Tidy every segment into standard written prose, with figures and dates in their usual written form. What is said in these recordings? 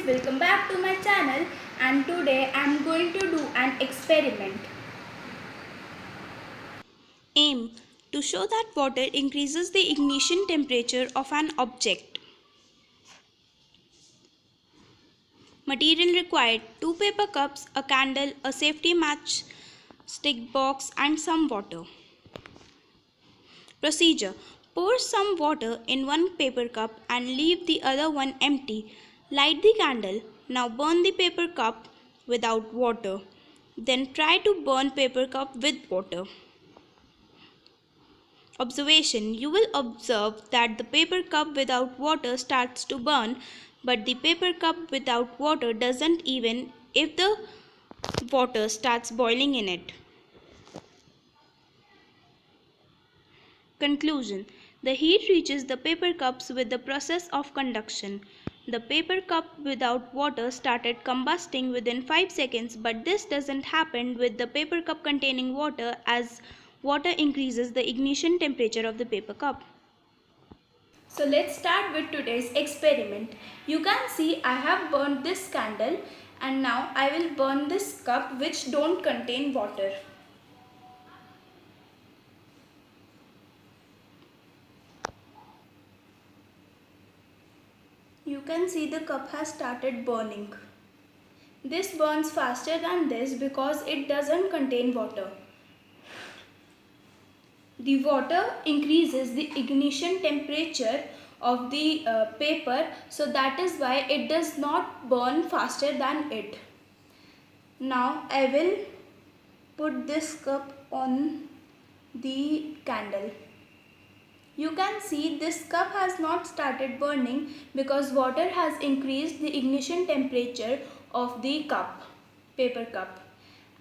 friends, welcome back to my channel, and today I am going to do an experiment. Aim to show that water increases the ignition temperature of an object. Material required: 2 paper cups, a candle, a safety match stick box and some water. Procedure: pour some water in one paper cup and leave the other one empty. Light the candle. Now burn the paper cup without water. Then try to burn paper cup with water. Observation: you will observe that the paper cup without water starts to burn, but the paper cup without water doesn't, even if the water starts boiling in it. Conclusion: the heat reaches the paper cups with the process of conduction. The paper cup without water started combusting within 5 seconds, but this doesn't happen with the paper cup containing water, as water increases the ignition temperature of the paper cup. So let's start with today's experiment. You can see I have burned this candle, and now I will burn this cup which don't contain water. You can see the cup has started burning. This burns faster than this because it doesn't contain water. The water increases the ignition temperature of the paper, so that is why it does not burn faster than it. Now I will put this cup on the candle. You can see this cup has not started burning because water has increased the ignition temperature of the cup, paper cup.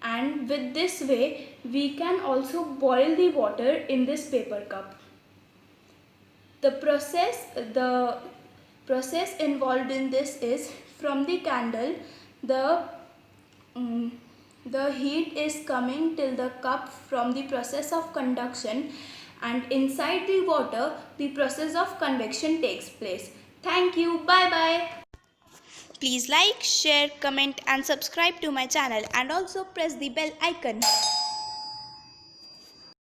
And with this way we can also boil the water in this paper cup. The process involved in this is, from the candle the heat is coming till the cup from the process of conduction, and inside the water the process of convection takes place. Thank you. Bye bye. Please like, share, comment and subscribe to my channel, and also press the bell icon.